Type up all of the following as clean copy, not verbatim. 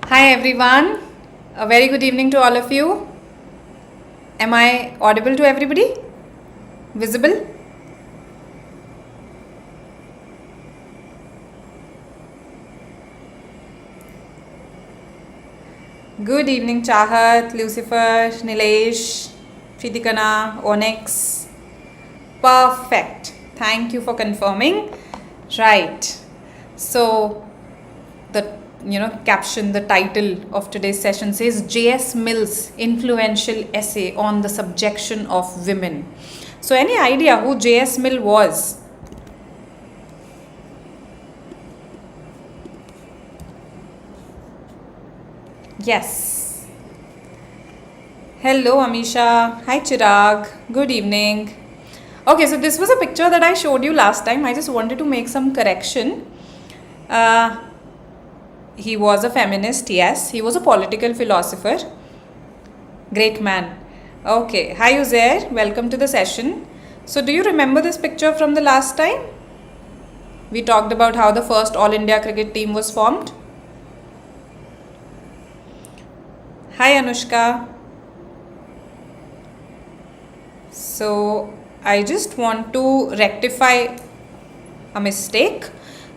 Hi everyone, a very good evening to all of you. Am I audible to everybody? Visible? Good evening Chahat, Lucifer, Nilesh, Pritikana, Onyx. Perfect. Thank you for confirming. Right. So the caption, the title of today's session says J.S. Mill's influential essay on the subjection of women. So any idea who J.S. Mill was? Yes. Hello Amisha. Hi Chirag. Good evening. Okay, so this was a picture that I showed you last time. I just wanted to make some correction. He was a feminist, yes. He was a political philosopher. Great man. Okay, hi Uzair. Welcome to the session. So do you remember this picture from the last time? We talked about how the first All India cricket team was formed. Hi Anushka. So I just want to rectify a mistake.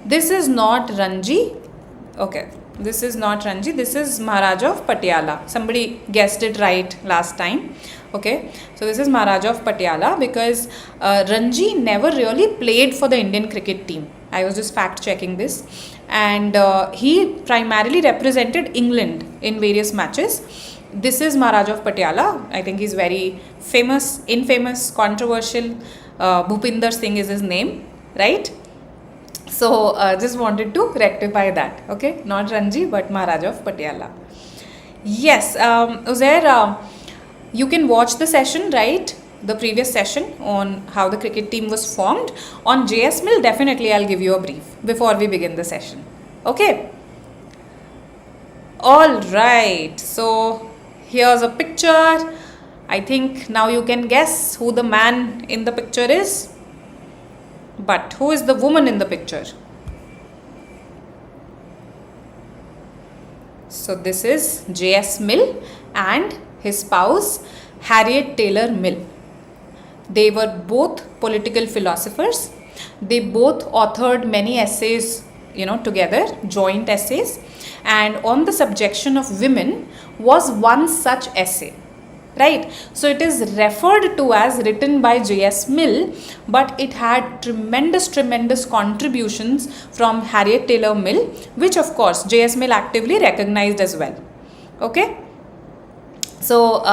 This is not Ranji. Okay, this is not Ranji. This is Maharaja of Patiala. Somebody guessed it right last time. Okay, so this is Maharaja of Patiala because Ranji never really played for the Indian cricket team. I was just fact checking this, and he primarily represented England in various matches. This is Maharaja of Patiala. I think he's very famous, infamous, controversial. Bhupinder Singh is his name, right? So just wanted to rectify that. Okay, not Ranji but Maharaja of Patiala. Yes, Uzair, you can watch the session, right? The previous session on how the cricket team was formed. On J.S. Mill, definitely I'll give you a brief before we begin the session. Okay. All right. So here's a picture. I think now you can guess who the man in the picture is. But who is the woman in the picture? So this is J.S. Mill and his spouse Harriet Taylor Mill. They were both political philosophers. They both authored many essays, together, joint essays. And on the subjection of women was one such essay. Right, so it is referred to as written by J.S. Mill, but it had tremendous contributions from Harriet Taylor Mill, which of course J.S. Mill actively recognized as well. Okay, so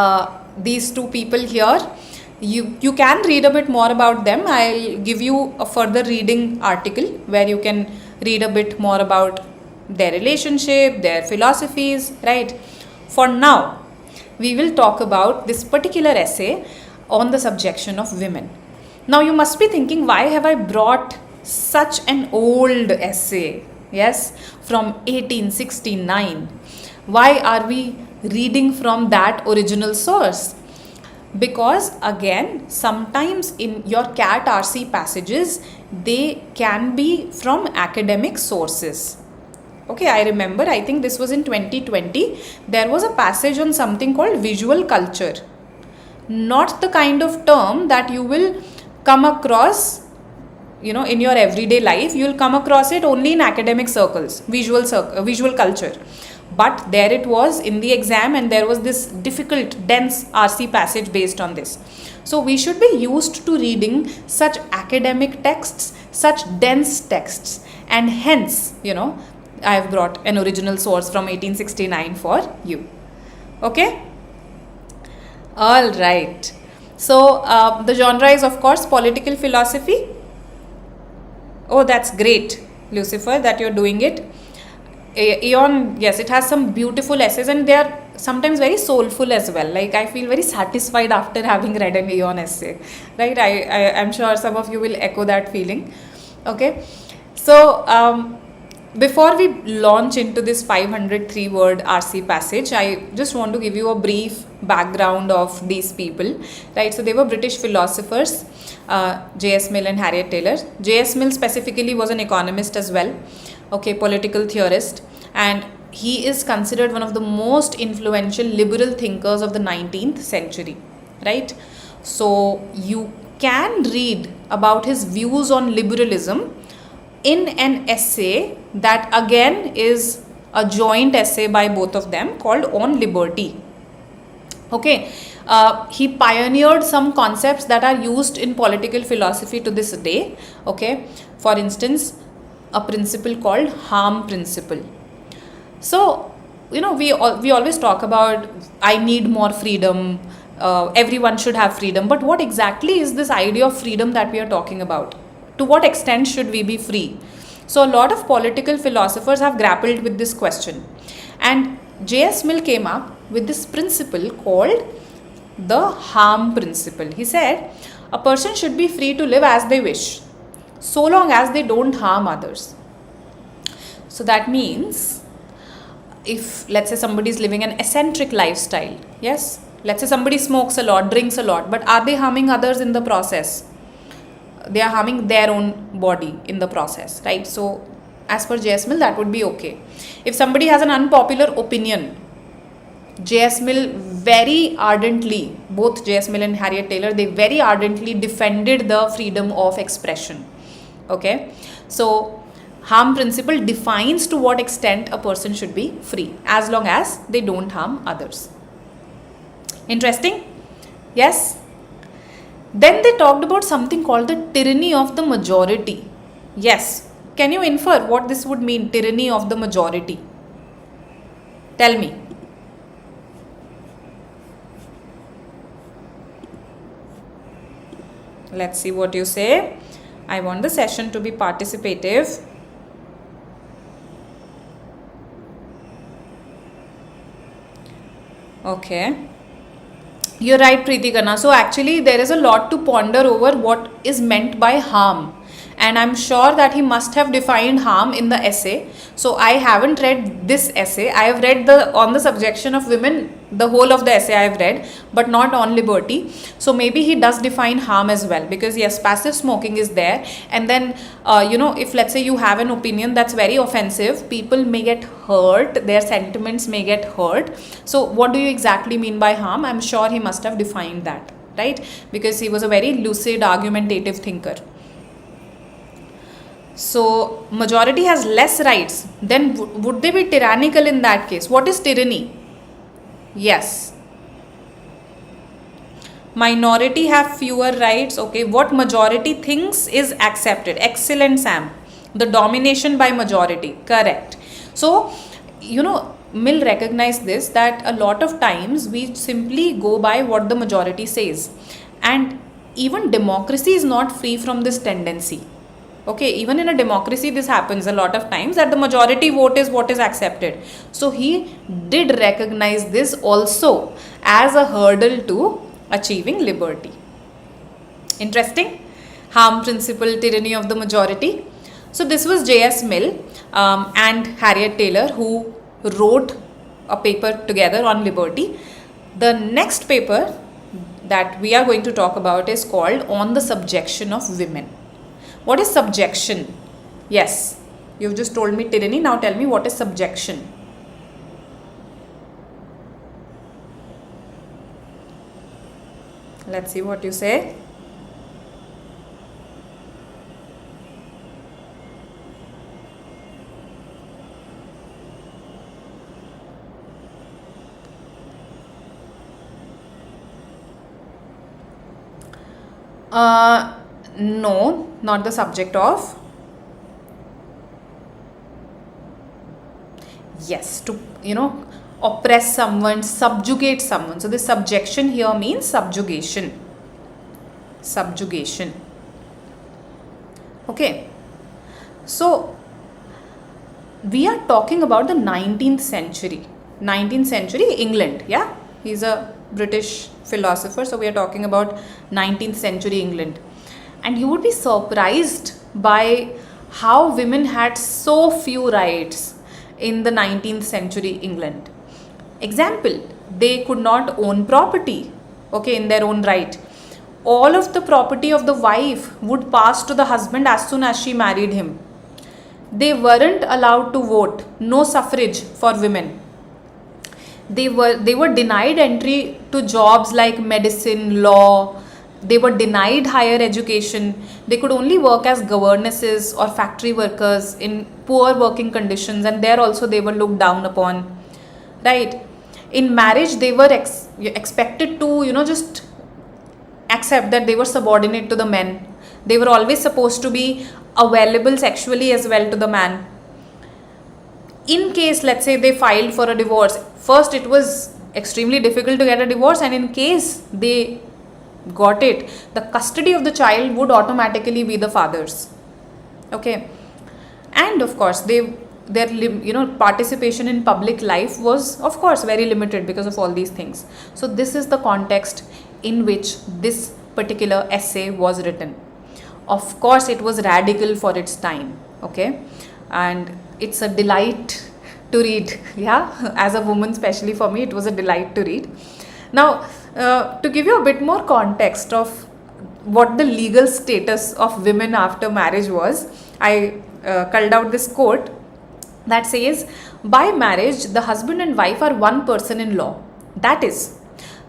these two people here, you can read a bit more about them. I'll give you a further reading article where you can read a bit more about their relationship, their philosophies, right? For now, we will talk about this particular essay on the subjection of women. Now you must be thinking, why have I brought such an old essay? Yes, from 1869. Why are we reading from that original source? Because again, sometimes in your CAT RC passages, they can be from academic sources. Okay, I remember, I think this was in 2020, there was a passage on something called visual culture. Not the kind of term that you will come across, in your everyday life. You will come across it only in academic circles, visual culture. But there it was in the exam, and there was this difficult, dense RC passage based on this. So we should be used to reading such academic texts, such dense texts, and hence, I have brought an original source from 1869 for you. Okay? All right. So, the genre is of course political philosophy. Oh, that's great, Lucifer, that you're doing it. Aeon, yes, it has some beautiful essays and they are sometimes very soulful as well. Like I feel very satisfied after having read an Aeon essay. Right? I'm sure some of you will echo that feeling. Okay? So, before we launch into this 503 word RC passage, I just want to give you a brief background of these people, right? So they were British philosophers, J.S. Mill and Harriet Taylor. J.S. Mill specifically was an economist as well, okay, political theorist, and he is considered one of the most influential liberal thinkers of the 19th century, right? So you can read about his views on liberalism in an essay that again is a joint essay by both of them called On Liberty. Okay, he pioneered some concepts that are used in political philosophy to this day. Okay, for instance, a principle called harm principle. So, we always talk about I need more freedom, everyone should have freedom, but what exactly is this idea of freedom that we are talking about? To what extent should we be free? So a lot of political philosophers have grappled with this question, and J.S. Mill came up with this principle called the harm principle. He said a person should be free to live as they wish, so long as they don't harm others. So that means, if let's say somebody is living an eccentric lifestyle, yes, let's say somebody smokes a lot, drinks a lot, but are they harming others in the process? They are harming their own body in the process, right? So as per J.S. Mill, that would be okay. If somebody has an unpopular opinion, J.S. Mill very ardently, both J.S. Mill and Harriet Taylor, they very ardently defended the freedom of expression. Okay, so harm principle defines to what extent a person should be free, as long as they don't harm others. Interesting? Yes? Then they talked about something called the tyranny of the majority. Yes. Can you infer what this would mean, tyranny of the majority? Tell me. Let's see what you say. I want the session to be participative. Okay. You're right, Preeti Khanna. So actually there is a lot to ponder over what is meant by harm. And I'm sure that he must have defined harm in the essay. So I haven't read this essay. I have read on the subjection of women, the whole of the essay I have read, but not on liberty. So maybe he does define harm as well, because yes, passive smoking is there. And then, if let's say you have an opinion that's very offensive, people may get hurt, their sentiments may get hurt. So what do you exactly mean by harm? I'm sure he must have defined that, right? Because he was a very lucid, argumentative thinker. So majority has less rights, then would they be tyrannical in that case? What is tyranny? Yes. Minority have fewer rights. Okay, what majority thinks is accepted. Excellent, Sam. The domination by majority. Correct. So, Mill recognized this, that a lot of times we simply go by what the majority says. And even democracy is not free from this tendency. Okay, even in a democracy this happens a lot of times, that the majority vote is what is accepted. So he did recognize this also as a hurdle to achieving liberty. Interesting? Harm principle, tyranny of the majority. So this was J.S. Mill and Harriet Taylor who wrote a paper together on liberty. The next paper that we are going to talk about is called On the Subjection of Women. What is subjection? Yes, you've just told me tyranny. Now tell me, what is subjection? Let's see what you say. No, not the subject of. Yes, to oppress someone, subjugate someone. So this subjection here means subjugation. Subjugation. Okay. So we are talking about the 19th century. 19th century England. Yeah, he's a British philosopher. So we are talking about 19th century England. And you would be surprised by how women had so few rights in the 19th century England. Example, they could not own property, okay, in their own right. All of the property of the wife would pass to the husband as soon as she married him. They weren't allowed to vote, no suffrage for women. They were denied entry to jobs like medicine, law. They were denied higher education. They could only work as governesses or factory workers in poor working conditions, and there also they were looked down upon, right? In marriage they were expected to, just accept that they were subordinate to the men. They were always supposed to be available sexually as well to the man. In case, let's say, they filed for a divorce, first it was extremely difficult to get a divorce, and in case they got it, the custody of the child would automatically be the father's. Okay. And of course their participation in public life was of course very limited because of all these things. So this is the context in which this particular essay was written. Of course it was radical for its time. Okay. And it's a delight to read. Yeah, as a woman, especially for me, it was a delight to read. Now, to give you a bit more context of what the legal status of women after marriage was, I culled out this quote that says, by marriage, the husband and wife are one person in law. That is,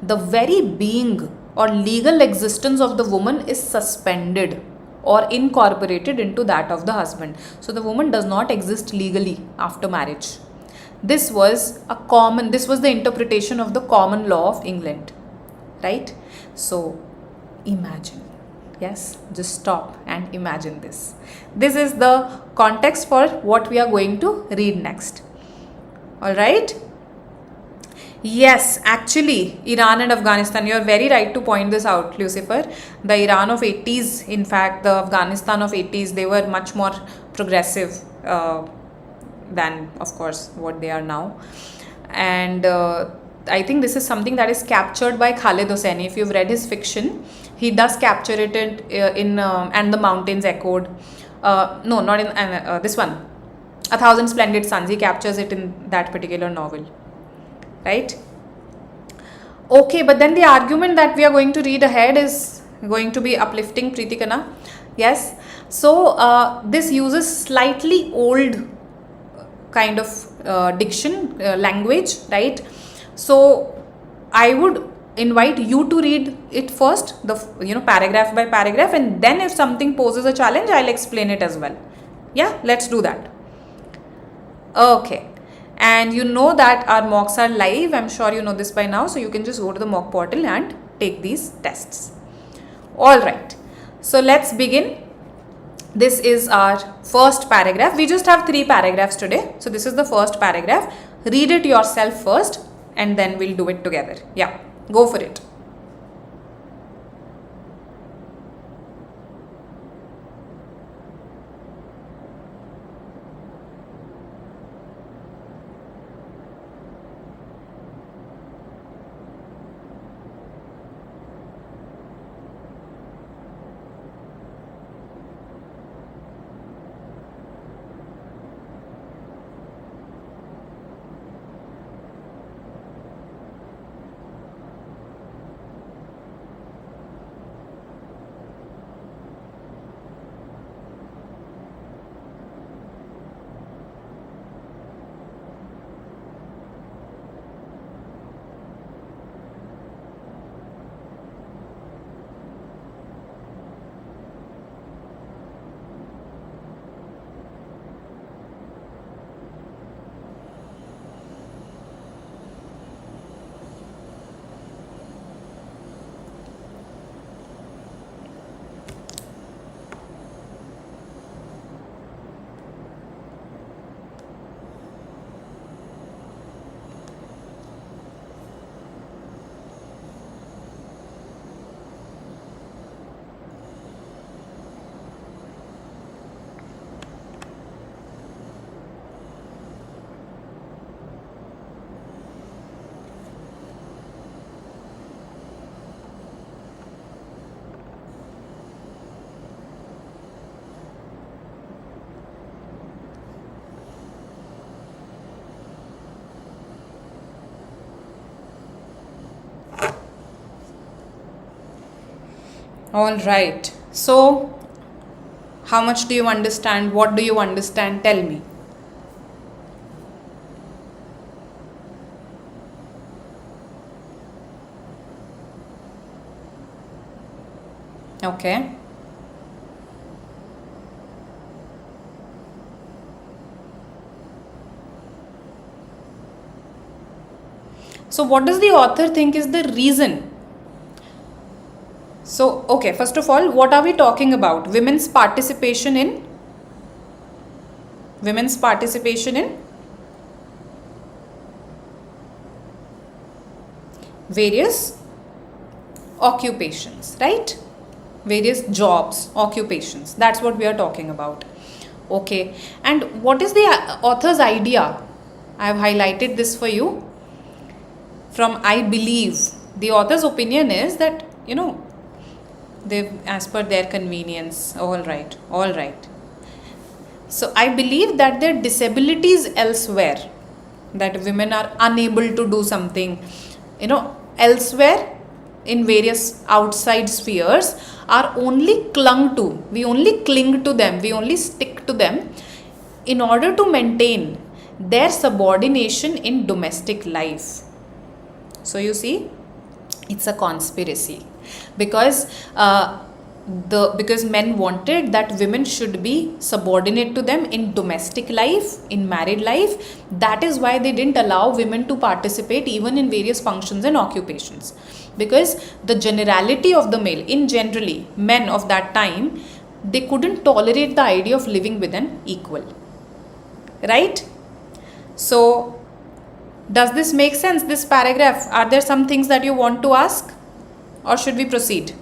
the very being or legal existence of the woman is suspended or incorporated into that of the husband. So the woman does not exist legally after marriage. This was the interpretation of the common law of England, right? So imagine, yes, just stop and imagine this. This is the context for what we are going to read next. All right. Yes, actually, Iran and Afghanistan, you are very right to point this out, Lucifer. The Iran of 80s, in fact, the Afghanistan of 80s, they were much more progressive than, of course, what they are now. And I think this is something that is captured by Khaled Hosseini. If you've read his fiction, he does capture it in And the Mountains Echoed. No, not in this one, A Thousand Splendid Suns. He captures it in that particular novel. Right? Okay, but then the argument that we are going to read ahead is going to be uplifting, Preetikana. Yes. So this uses slightly old kind of diction, language, right? So I would invite you to read it first, the paragraph by paragraph, and then if something poses a challenge, I'll explain it as well. Yeah, let's do that. Okay. And you know that our mocks are live. I'm sure you know this by now. So you can just go to the mock portal and take these tests. All right. So let's begin. This is our first paragraph. We just have 3 paragraphs today. So this is the first paragraph. Read it yourself first and then we'll do it together. Yeah, go for it. All right. So How much do you understand? What do you understand? Tell me. Okay. So what does the author think is the reason? So, okay, first of all, what are we talking about? Women's participation in various occupations, right? Various jobs, occupations. That's what we are talking about. Okay. And what is the author's idea? I have highlighted this for you. From I believe, the author's opinion is that, they, as per their convenience. All right. So I believe that their disabilities elsewhere, that women are unable to do something, elsewhere in various outside spheres, are only clung to. We only cling to them. We only stick to them in order to maintain their subordination in domestic life. So you see, it's a conspiracy, because because men wanted that women should be subordinate to them in domestic life, in married life. That is why they didn't allow women to participate even in various functions and occupations, because the generality of the male, in generally men of that time, they couldn't tolerate the idea of living with an equal, right? So does this make sense, this paragraph? Are there some things that you want to ask, or should we proceed?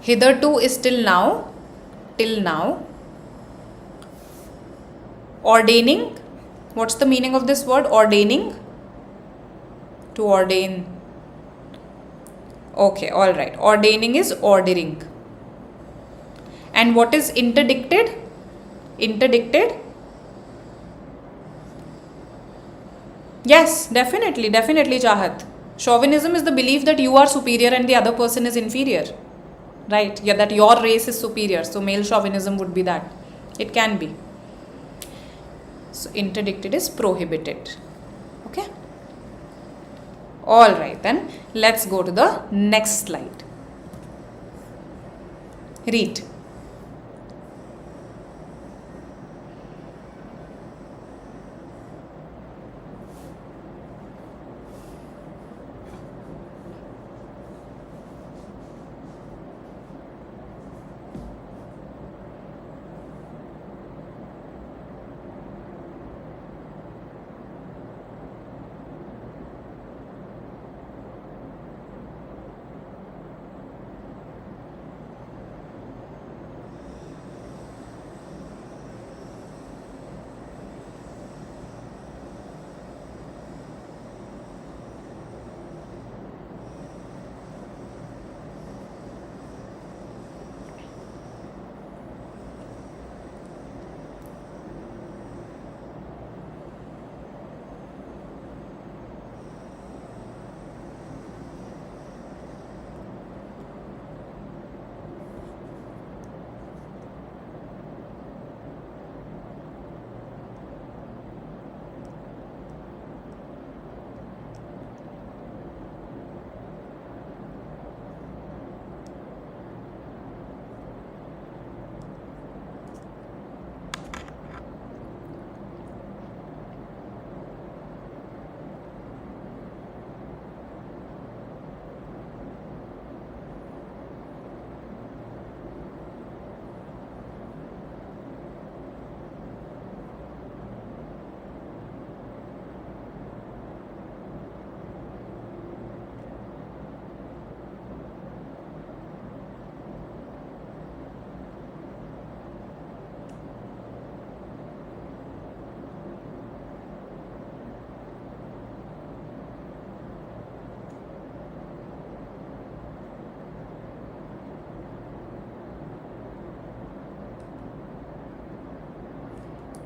Hitherto is till now. Ordaining. What's the meaning of this word? Ordaining. To ordain. Okay, all right. Ordaining is ordering. And what is interdicted? Yes, definitely, Chahat. Chauvinism is the belief that you are superior and the other person is inferior, right? Yeah, that your race is superior. So male chauvinism would be that. It can be. So interdicted is prohibited. Okay. All right, then let's go to the next slide. Read.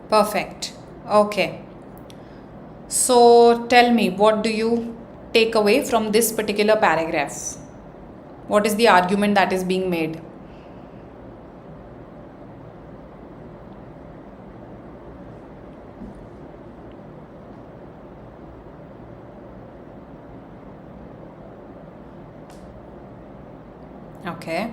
Perfect. Okay. So tell me, what do you take away from this particular paragraph? What is the argument that is being made? Okay.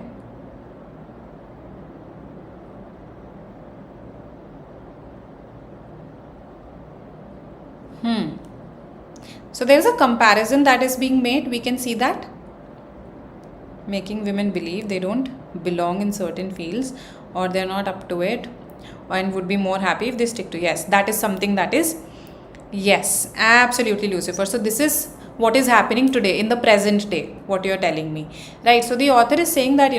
So there is a comparison that is being made. We can see that. Making women believe they don't belong in certain fields, or they're not up to it, and would be more happy if they stick to. Yes, that is something that is, yes, absolutely, Lucifer. So this is what is happening today in the present day, what you're telling me, right? So the author is saying that,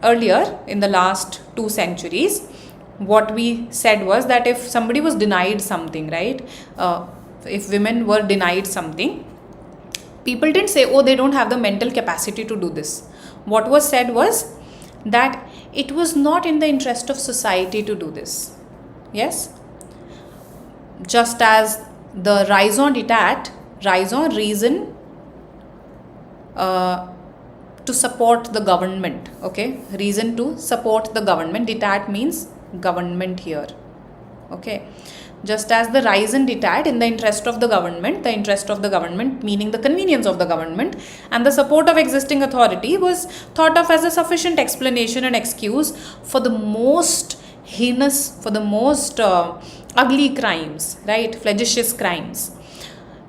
earlier in the last 2 centuries, what we said was that if somebody was denied something, right, if women were denied something, people didn't say, oh, they don't have the mental capacity to do this. What was said was that it was not in the interest of society to do this. Yes? Just as the raison d'etat, raison, reason, to support the government. Okay? Reason to support the government. D'etat means government here. Okay? Just as the raison d'etat, in the interest of the government meaning the convenience of the government, and the support of existing authority was thought of as a sufficient explanation and excuse for the most heinous, for the most ugly crimes, right, flagitious crimes.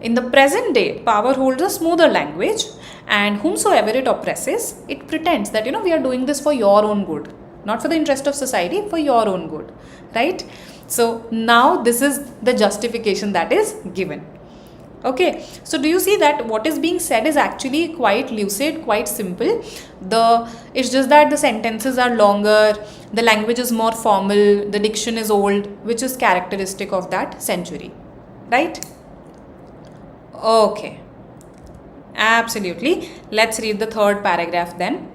In the present day, power holds a smoother language, and whomsoever it oppresses, it pretends that, we are doing this for your own good, not for the interest of society, for your own good, right? So now this is the justification that is given. Okay, so do you see that what is being said is actually quite lucid, quite simple. It's just that the sentences are longer, the language is more formal, the diction is old, which is characteristic of that century, right? Okay, absolutely. Let's read the third paragraph then.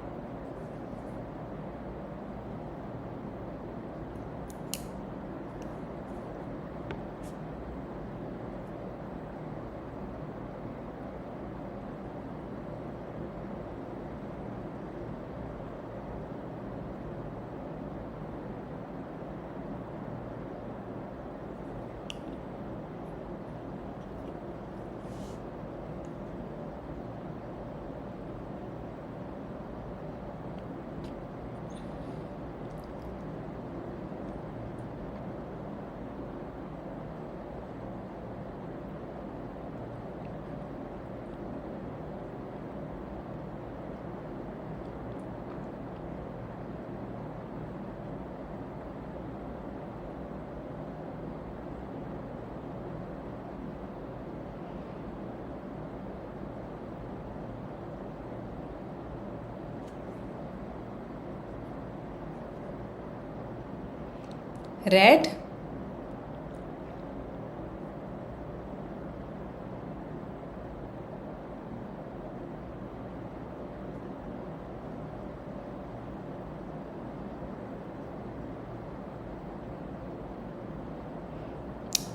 Read?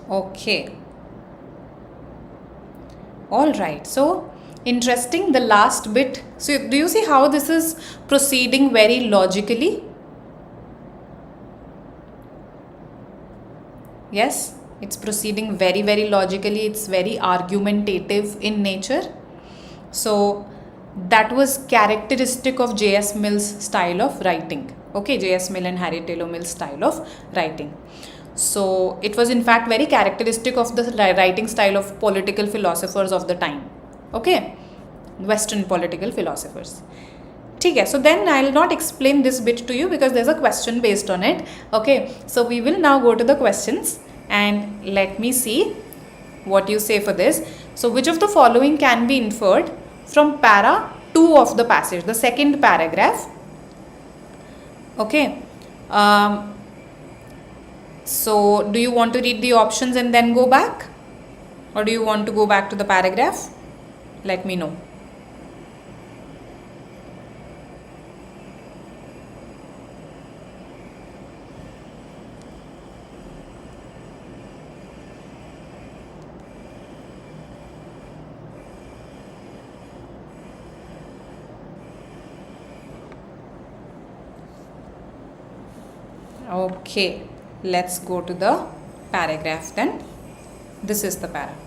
Okay. All right. So interesting, the last bit. So do you see how this is proceeding very logically? Yes, it's proceeding very, very logically. It's very argumentative in nature. So that was characteristic of J.S. Mill's style of writing. Okay, J.S. Mill and Harry Taylor Mill's style of writing. So it was in fact very characteristic of the writing style of political philosophers of the time. Okay, Western political philosophers. Okay, so then I'll not explain this bit to you because there's a question based on it. Okay, so we will now go to the questions and let me see what you say for this. So which of the following can be inferred from para 2 of the passage, the second paragraph? Okay. So do you want to read the options and then go back, or do you want to go back to the paragraph? Let me know. Okay, let's go to the paragraph then. This is the paragraph.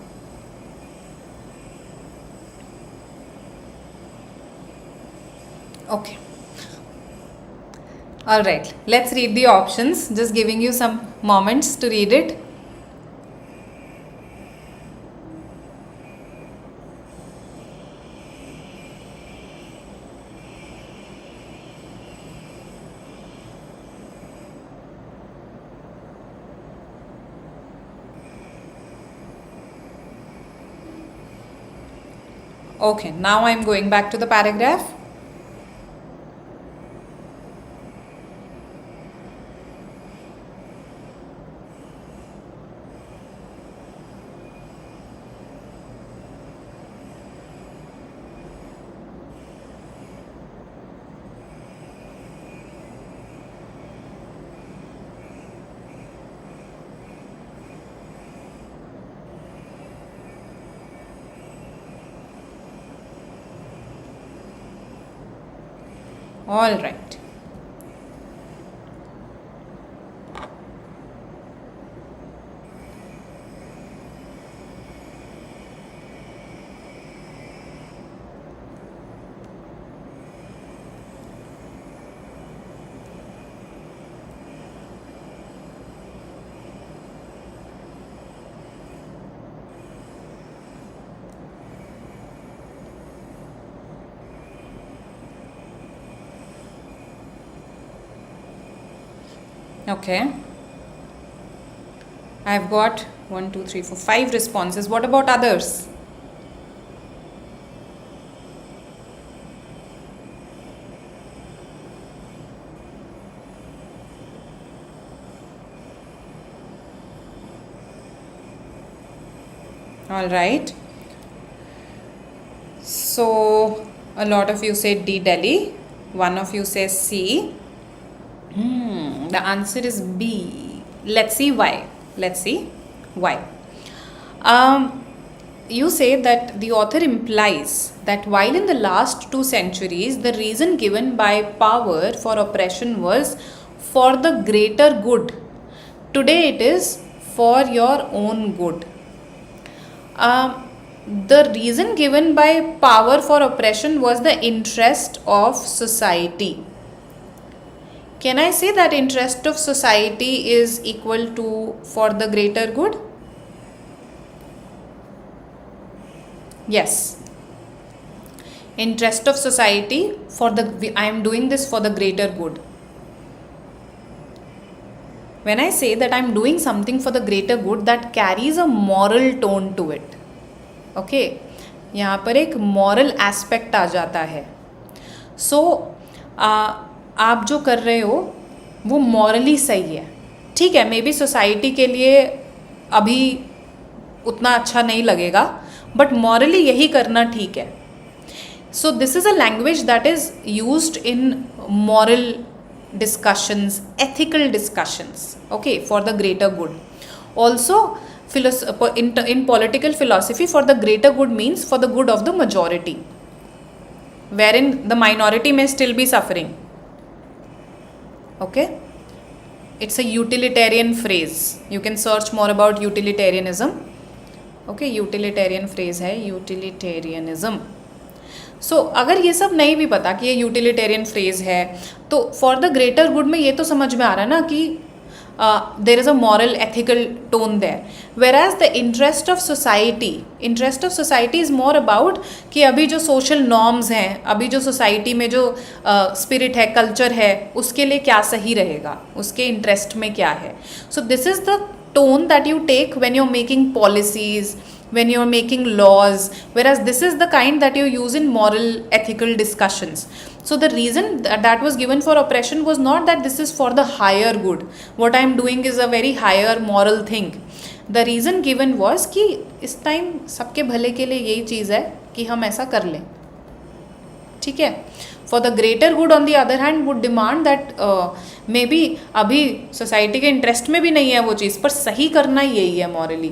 Okay. All right, let's read the options. Just giving you some moments to read it. Okay, now I'm going back to the paragraph. All right. Okay. I've got 1, 2, 3, 4, 5 responses. What about others? All right. So a lot of you said D, Delhi. One of you says C. The answer is B. Let's see why. Let's see why. You say that the author implies that while in the last 2 centuries the reason given by power for oppression was for the greater good, today it is for your own good. The reason given by power for oppression was the interest of society. Can I say that interest of society is equal to for the greater good? Yes. Interest of society for the, I am doing this for the greater good. When I say that I am doing something for the greater good, that carries a moral tone to it. Okay, यहाँ पर एक moral aspect आ जाता है. So आप जो कर रहे हो वो morally सही है. ठीक है, मे बी सोसाइटी के लिए अभी उतना अच्छा नहीं लगेगा, बट morally यही करना ठीक है. So this is a language that is used in moral discussions, ethical discussions, okay, for the greater good. Also, in political philosophy, for the greater good means for the good of the majority, wherein the minority may still be suffering. Okay, it's a utilitarian phrase. You can search more about utilitarianism. Okay, utilitarian phrase है utilitarianism. सो अगर ये सब नहीं भी पता कि ये utilitarian phrase है, तो फॉर द ग्रेटर गुड में ये तो समझ में आ रहा है ना कि there is a moral ethical tone there. Whereas the interest of society is more about कि अभी जो सोशल नॉर्म्स हैं, अभी जो सोसाइटी में जो स्पिरिट है, कल्चर है, उसके लिए क्या सही रहेगा, उसके इंटरेस्ट में क्या है. So this is the tone that you take when you're making policies, when you're making laws, whereas this is the kind that you use in moral ethical discussions. So the reason that was given for oppression was not that this is for the higher good, what I am doing is a very higher moral thing. The reason given was कि इस time सबके भले के लिए यही चीज़ है कि हम ऐसा कर लें. ठीक है. For the greater good on the other hand would demand that maybe अभी सोसाइटी के इंटरेस्ट में भी नहीं है वो चीज़, पर सही करना यही है morally.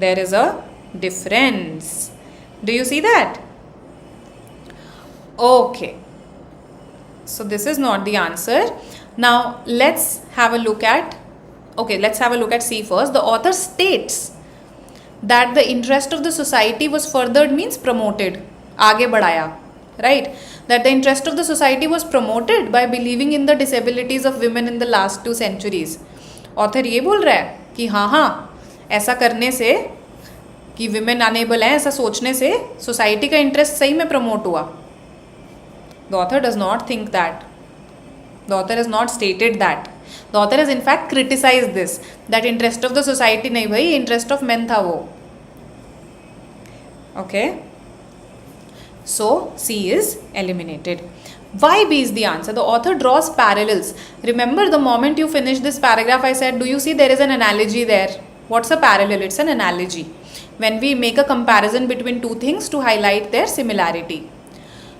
There is a difference. Do you see that? Okay. So this is not the answer. Now let's have a look at C first. The author states that the interest of the society was furthered means promoted, आगे बढ़ाया, right? That the interest of the society was promoted by believing in the disabilities of women in the last 2 centuries. Author ये बोल रहा है कि हाँ ऐसा करने से कि women unable हैं, ऐसा सोचने से society का interest सही में promote हुआ. The author does not think that. The author has not stated that. The author has in fact criticized this, that interest of the society नहीं भाई, interest of men था वो. Okay. So C is eliminated. Why B is the answer? The author draws parallels. Remember the moment you finish this paragraph I said, do you see there is an analogy there? What's a parallel? It's an analogy. When we make a comparison between two things to highlight their similarity.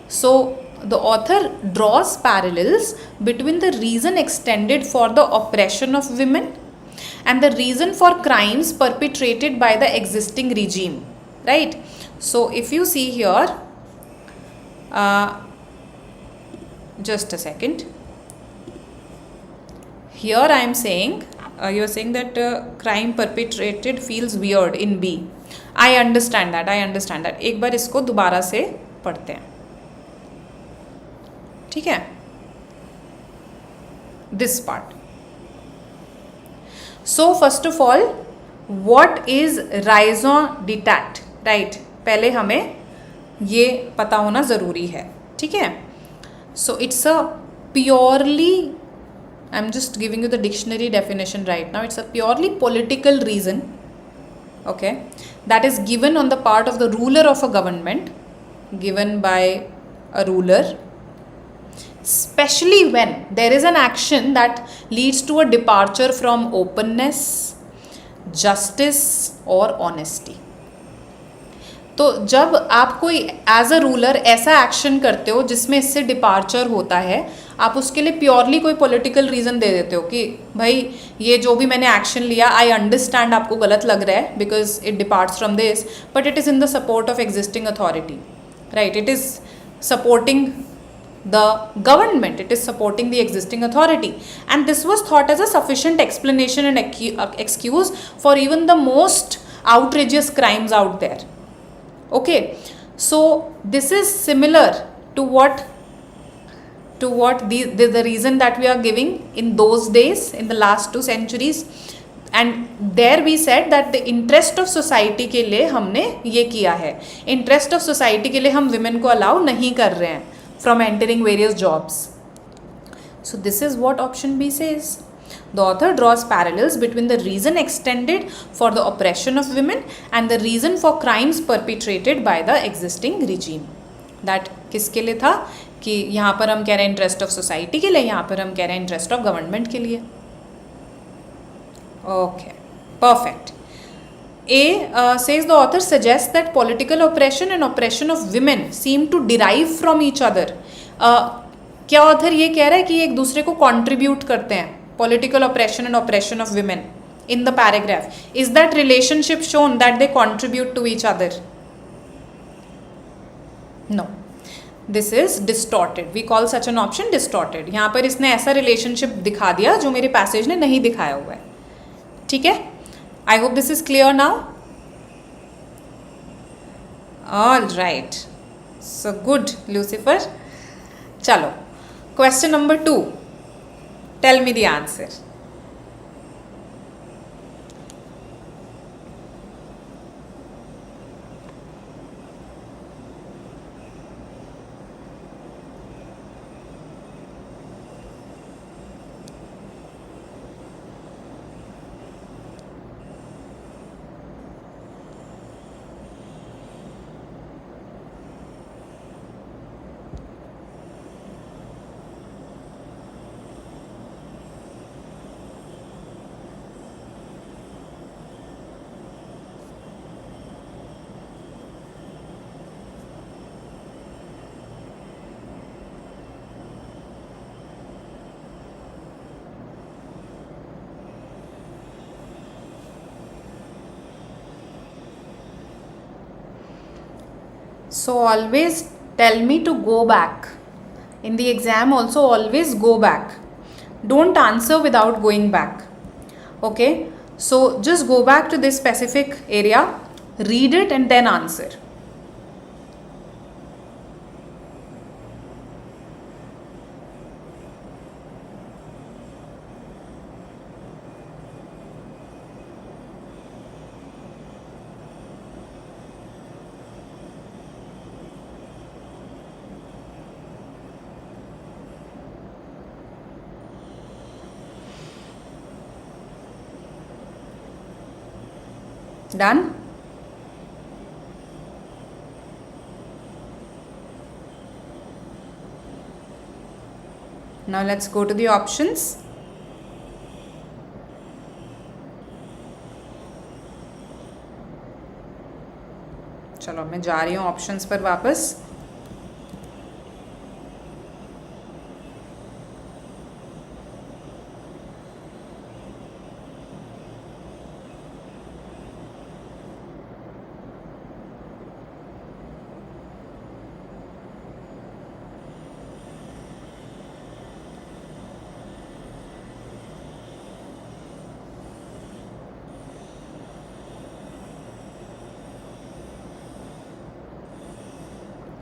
So the author draws parallels between the reason extended for the oppression of women and the reason for crimes perpetrated by the existing regime, right? So if you see here, just a second, here I am saying, you are saying that crime perpetrated feels weird in B. I understand that. एक बार इसको दोबारा से पढ़ते हैं, ठीक है? This part. So first of all, what is raison d'etat, right? पहले हमें ये पता होना ज़रूरी है, ठीक है? So it's a purely, I'm just giving you the dictionary definition right now. It's a purely political reason, okay, that is given on the part of the ruler of a government, given by a ruler, especially when there is an action that leads to a departure from openness, justice or honesty. तो जब आप कोई as a ruler ऐसा action करते हो जिसमें इससे departure होता है, आप उसके लिए प्योरली कोई पॉलिटिकल रीज़न दे देते हो कि भाई ये जो भी मैंने एक्शन लिया, आई अंडरस्टैंड आपको गलत लग रहा है because it departs from this, but it is in the support of existing authority, right? It is supporting the government, it is supporting the existing authority, and this was thought as a sufficient explanation and excuse for even the most outrageous crimes out there. Okay, so this is similar to what the reason that we are giving in those days, in the last 2 centuries, and there we said that the interest of society के लिए हमने ये किया है. interest of society के लिए हम women को allow नहीं कर रहे हैं from entering various jobs. So this is what option B says. The author draws parallels between the reason extended for the oppression of women and the reason for crimes perpetrated by the existing regime. That किसके लिए था कि यहाँ पर हम कह रहे हैं interest of society के लिए, यहाँ पर हम कह रहे हैं interest of government के लिए. Okay, perfect. A says the author suggests that political oppression and oppression of women seem to derive from each other. क्या author ये कह रहा है कि एक दूसरे को contribute करते हैं, political oppression and oppression of women in the paragraph? Is that relationship shown that they contribute to each other? No. This is distorted. We call such an option distorted. यहाँ पर इसने ऐसा relationship दिखा दिया जो मेरे passage ने नहीं दिखाया हुआ है, ठीक है? I hope this is clear now. All right. So good, Lucifer. Chalo. Question number 2. Tell me the answer. So always tell me to go back In the exam also, always go back. Don't answer without going back. Okay, so just go back to this specific area, read it and then answer. Done? Now let's go to the options. चलो मैं जा रही हूँ options पर वापस.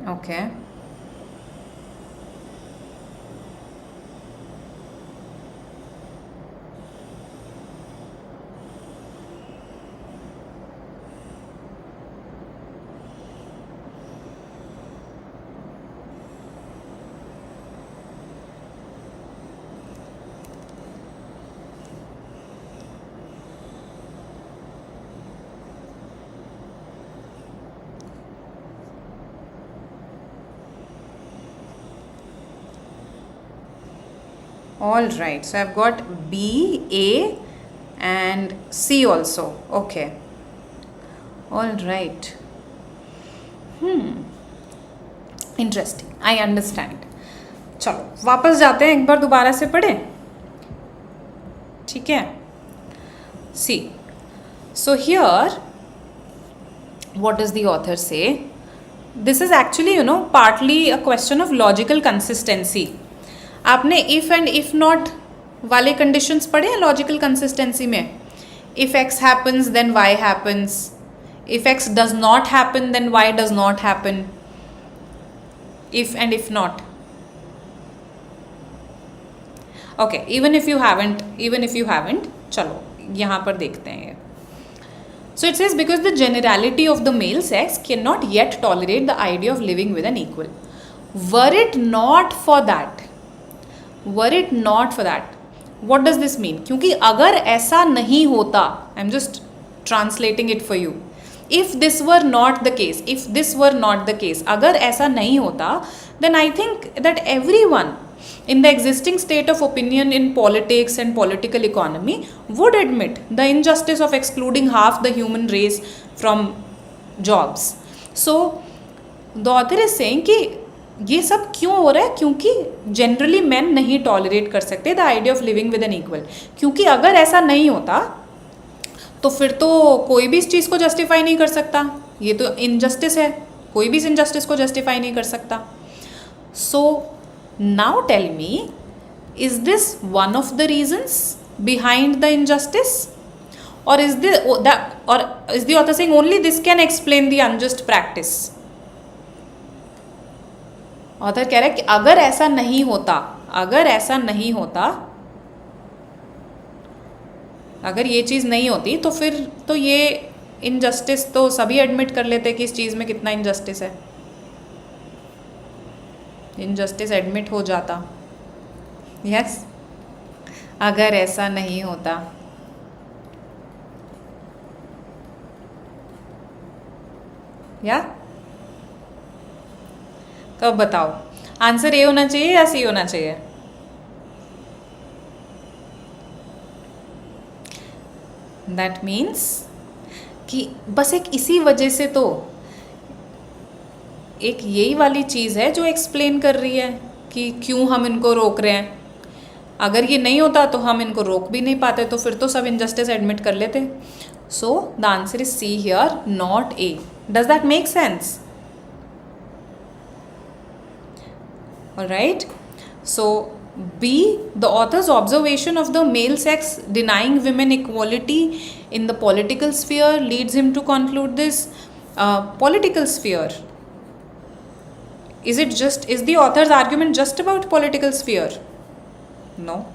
Okay. All right, so I've got B, A and C also. Okay. All right. Interesting. I understand. चलो वापस जाते हैं, एक बार दोबारा से पढ़ें. ठीक है. See. So here, what does the author say? This is actually, partly a question of logical consistency. आपने इफ एंड इफ नॉट वाले कंडीशंस पढ़े हैं लॉजिकल कंसिस्टेंसी में. If X happens then Y happens, if X does not happen then Y does not happen, if and if not. Okay, even if you haven't, चलो यहाँ पर देखते हैं. So it says, because the generality of the male sex cannot yet tolerate the idea of living with an equal. Were it not for that, what does this mean? क्योंकि अगर ऐसा नहीं होता, I'm just translating it for you. If this were not the case, अगर ऐसा नहीं होता, then I think that everyone in the existing state of opinion in politics and political economy would admit the injustice of excluding half the human race from jobs. So the author is saying कि ये सब क्यों हो रहा है? क्योंकि generally man नहीं tolerate कर सकते the idea of living with an equal. क्योंकि अगर ऐसा नहीं होता तो फिर तो कोई भी इस चीज़ को जस्टिफाई नहीं कर सकता. ये तो इनजस्टिस है, कोई भी इस इनजस्टिस को जस्टिफाई नहीं कर सकता. So now tell me, is this one of the reasons behind the injustice, और is the author saying only this can explain the unjust practice? Author कह रहा है कि अगर ऐसा नहीं होता, अगर ये चीज़ नहीं होती तो फिर तो ये इनजस्टिस तो सभी एडमिट कर लेते कि इस चीज़ में कितना इनजस्टिस है. इनजस्टिस एडमिट हो जाता. यस, अगर ऐसा नहीं होता. या तो अब बताओ, आंसर ए होना चाहिए या सी होना चाहिए? दैट मीन्स कि बस एक इसी वजह से तो एक यही वाली चीज़ है जो एक्सप्लेन कर रही है कि क्यों हम इनको रोक रहे हैं. अगर ये नहीं होता तो हम इनको रोक भी नहीं पाते, तो फिर तो सब इनजस्टिस एडमिट कर लेते. So the answer is see here, not a. Does that make sense? Alright. So B, the author's observation of the male sex denying women equality in the political sphere leads him to conclude this. Political sphere. Is the author's argument just about political sphere? No.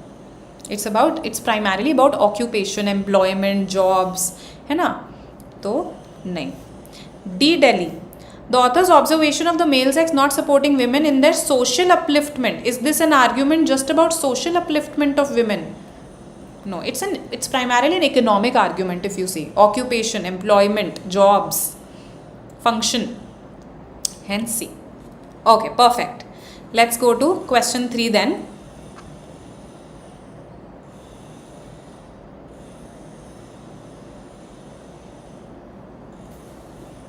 It's primarily about occupation, employment, jobs, है ना? तो नहीं. D, Delhi. The author's observation of the male sex not supporting women in their social upliftment. Is this an argument just about social upliftment of women? No, it's primarily an economic argument if you see. Occupation, employment, jobs, function. Hence C. Okay, perfect. Let's go to question 3 then.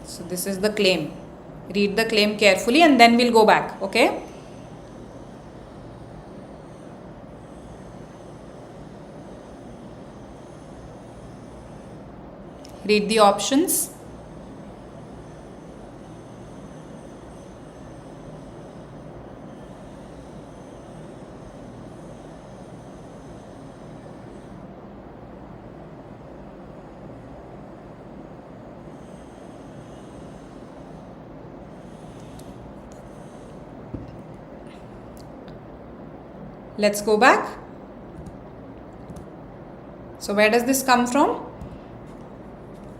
So this is the claim. Read the claim carefully and then we'll go back, okay? Read the options. Let's go back. So where does this come from?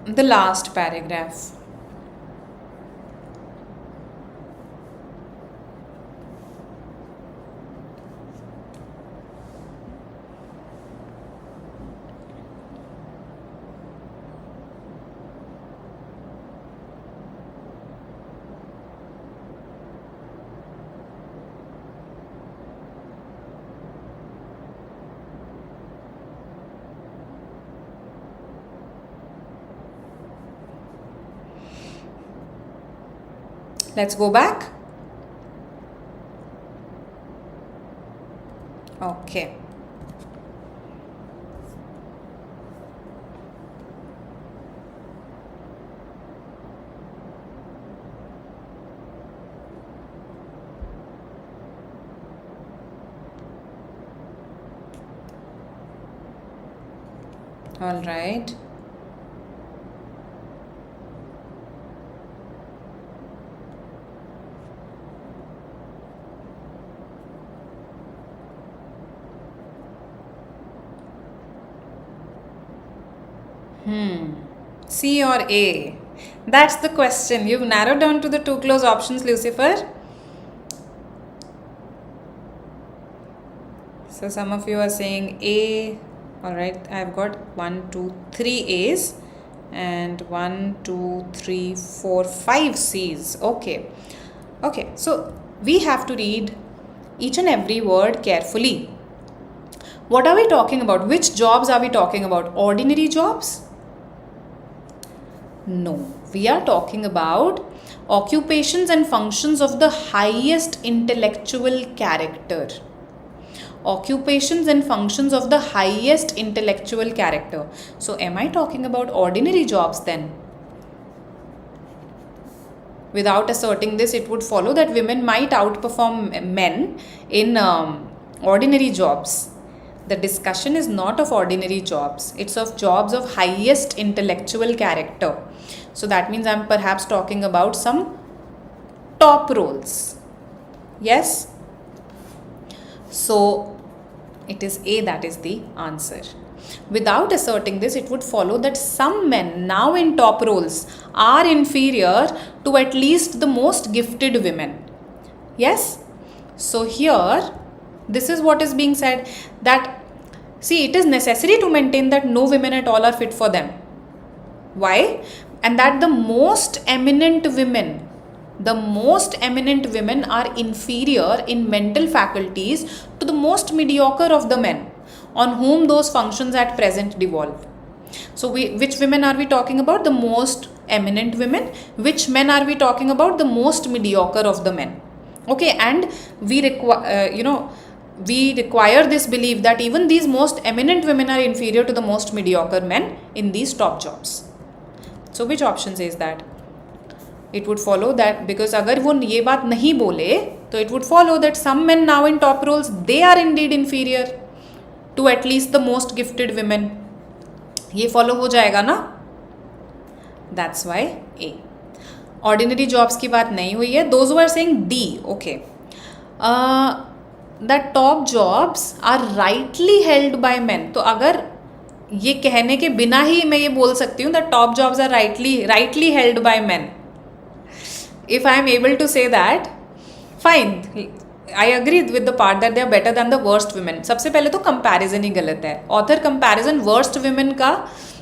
The last paragraph. Let's go back. Okay. All right. C or A? That's the question. You've narrowed down to the two close options, Lucifer. So some of you are saying A. Alright, I've got 1, 2, 3 A's and 1, 2, 3, 4, 5 C's. Okay. Okay, so we have to read each and every word carefully. What are we talking about? Which jobs are we talking about? Ordinary jobs? No, we are talking about occupations and functions of the highest intellectual character. Occupations and functions of the highest intellectual character. So, am I talking about ordinary jobs then? Without asserting this, it would follow that women might outperform men in ordinary jobs. The discussion is not of ordinary jobs. It's of jobs of highest intellectual character. So that means I'm perhaps talking about some top roles. Yes? So it is A that is the answer. Without asserting this, it would follow that some men now in top roles are inferior to at least the most gifted women. Yes? So here, this is what is being said, that see, it is necessary to maintain that no women at all are fit for them. Why? And that the most eminent women are inferior in mental faculties to the most mediocre of the men on whom those functions at present devolve. So which women are we talking about? The most eminent women. Which men are we talking about? The most mediocre of the men. Okay, and we require this belief that even these most eminent women are inferior to the most mediocre men in these top jobs. So which option says that? It would follow that because अगर वो ये बात नहीं बोले तो it would follow that some men now in top roles, they are indeed inferior to at least the most gifted women. ये follow हो जाएगा ना? That's why A. Ordinary jobs की बात नहीं हुई है. Those who are saying D, okay. That top jobs are rightly held by men. तो अगर ये कहने के बिना ही मैं ये बोल सकती हूँ that top jobs are rightly held by men. If I am able to say that, fine. I agree with the part that they are better than the worst women. सबसे पहले तो comparison ही गलत है. Author comparison worst women का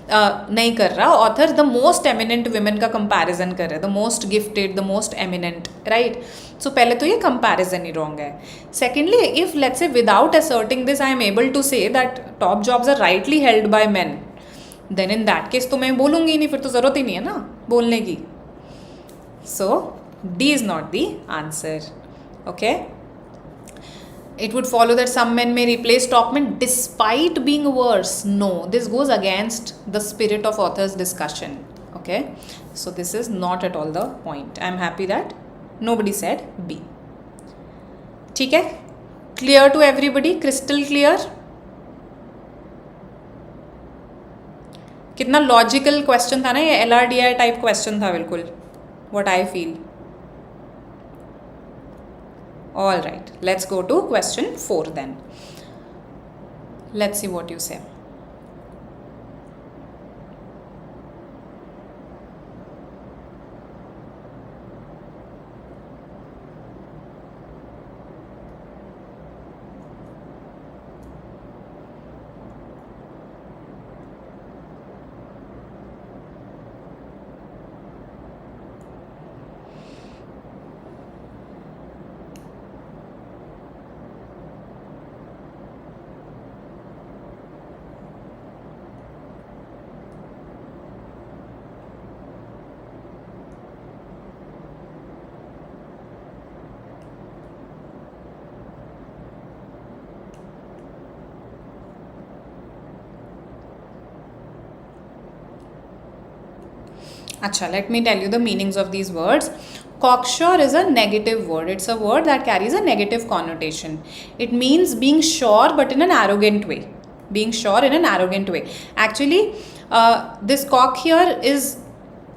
नहीं कर रहा. Author the most eminent women का comparison कर रहा है. The most gifted, the most eminent, right? So पहले तो ये comparison ही wrong है. Secondly, if let's say without asserting this I am able to say that top jobs are rightly held by men, then in that case तो मैं बोलूँगी नहीं, फिर तो ज़रूरत ही नहीं है ना बोलने की. So D is not the answer. Okay. It would follow that some men may replace top men despite being worse. No, this goes against the spirit of author's discussion. Okay. So this is not at all the point. I am happy that nobody said B. ठीक है? Clear to everybody? Crystal clear? कितना logical question था ना ये, LRDI type question था बिल्कुल. What I feel. All right, let's go to question 4 then. Let's see what you say. Acha, let me tell you the meanings of these words. Cocksure is a negative word. It's a word that carries a negative connotation. It means being sure but in an arrogant way. Being sure in an arrogant way. Actually, this cock here is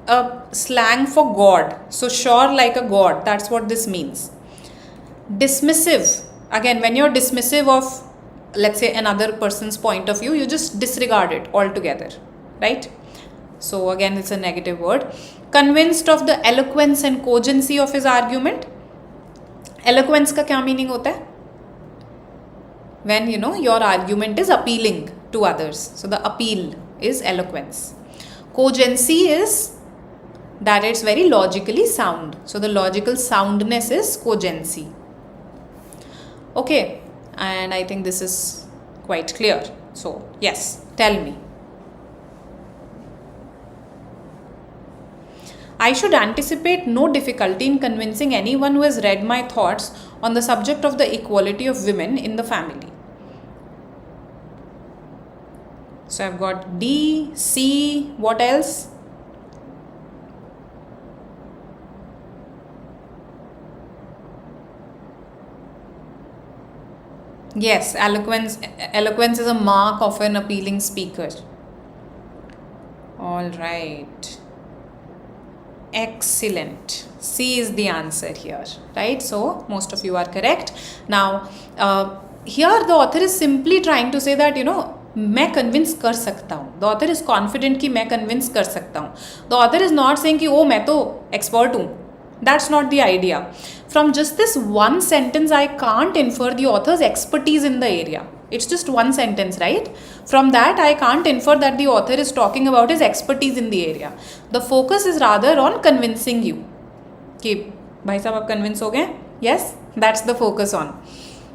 a slang for God. So sure like a god. That's what this means. Dismissive. Again, when you're dismissive of, let's say, another person's point of view, you just disregard it altogether. Right? So again, it's a negative word. Convinced of the eloquence and cogency of his argument. Eloquence का क्या meaning होता है? When your argument is appealing to others. So the appeal is eloquence. Cogency is that it's very logically sound. So the logical soundness is cogency. Okay, and I think this is quite clear. So yes, tell me. I should anticipate no difficulty in convincing anyone who has read my thoughts on the subject of the equality of women in the family. So I've got D, C, what else? Yes, eloquence is a mark of an appealing speaker. All right. Excellent. C is the answer here, right? So most of you are correct. Now here the author is simply trying to say that मैं convince कर सकता हूँ. The author is confident कि मैं convince कर सकता हूँ. The author is not saying कि मैं तो expert हूँ. That's not the idea. From just this one sentence, I can't infer the author's expertise in the area. It's just one sentence, right? From that, I can't infer that the author is talking about his expertise in the area. The focus is rather on convincing you. कि भाई साहब आप convince हो गए? Yes, that's the focus on.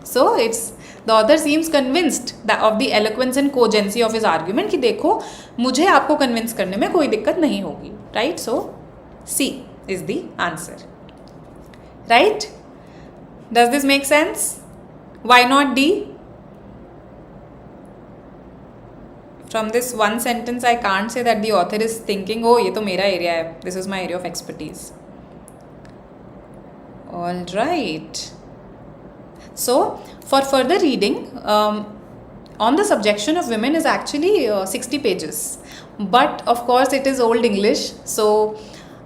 So the author seems convinced of the eloquence and cogency of his argument कि देखो मुझे आपको convince करने में कोई दिक्कत नहीं होगी, right? So C is the answer, right? Does this make sense? Why not D? From this one sentence, I can't say that the author is thinking, oh, ये तो मेरा area है. This is my area of expertise. All right. So for further reading, on the subjection of women is actually 60 pages, but of course it is old English, so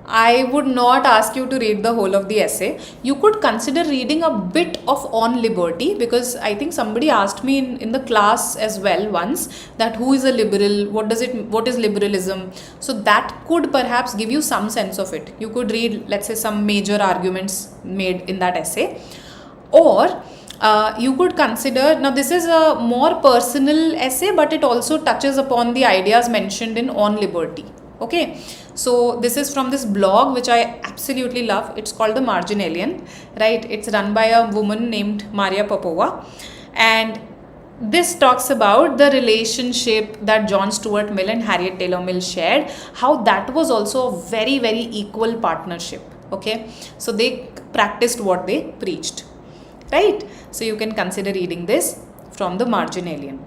I would not ask you to read the whole of the essay. You could consider reading a bit of On Liberty, because I think somebody asked me in the class as well once that who is a liberal, what is liberalism. So that could perhaps give you some sense of it. You could read, let's say, some major arguments made in that essay. Or you could consider, now this is a more personal essay, but it also touches upon the ideas mentioned in On Liberty. Okay, so this is from this blog which I absolutely love. It's called The Margin Alien, right? It's run by a woman named Maria Popova, and this talks about the relationship that John Stuart Mill and Harriet Taylor Mill shared, how that was also a very, very equal partnership. Okay, so they practiced what they preached, right? So you can consider reading this from The Margin Alien.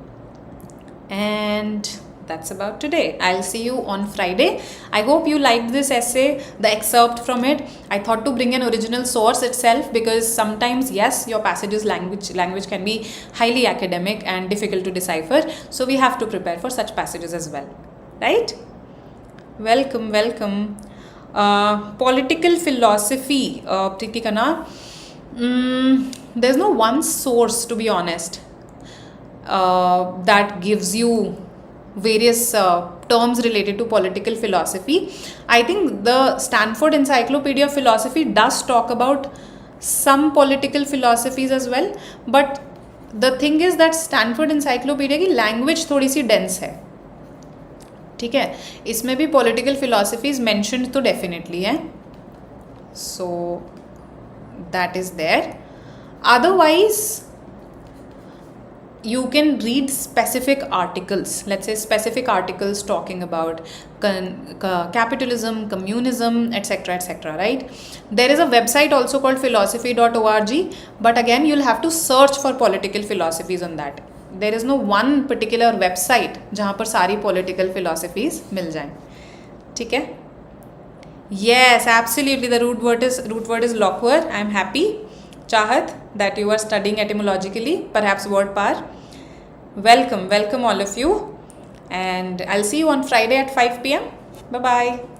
And that's about today. I'll see you on Friday. I hope you liked this essay, the excerpt from it. I thought to bring an original source itself, because sometimes, yes, your passage's language can be highly academic and difficult to decipher. So we have to prepare for such passages as well, right? Welcome. Political philosophy, Pritikana. There's no one source, to be honest, that gives you various terms related to political philosophy. I think the Stanford Encyclopedia of Philosophy does talk about some political philosophies as well, but the thing is that Stanford Encyclopedia की language थोड़ी सी dense है, ठीक है. इसमें भी political philosophies mentioned तो definitely है, so that is there. Otherwise, you can read specific articles, let's say specific articles talking about capitalism, communism, etc., right? There is a website also called philosophy.org, but again you'll have to search for political philosophies on that. There is no one particular website जहाँ पर सारी political philosophies मिल जाएं, ठीक है? Yes, absolutely. The root word is loquer. I am happy, Chahat, that you are studying etymologically, perhaps word par. Welcome all of you, and I'll see you on Friday at 5 p.m. Bye bye.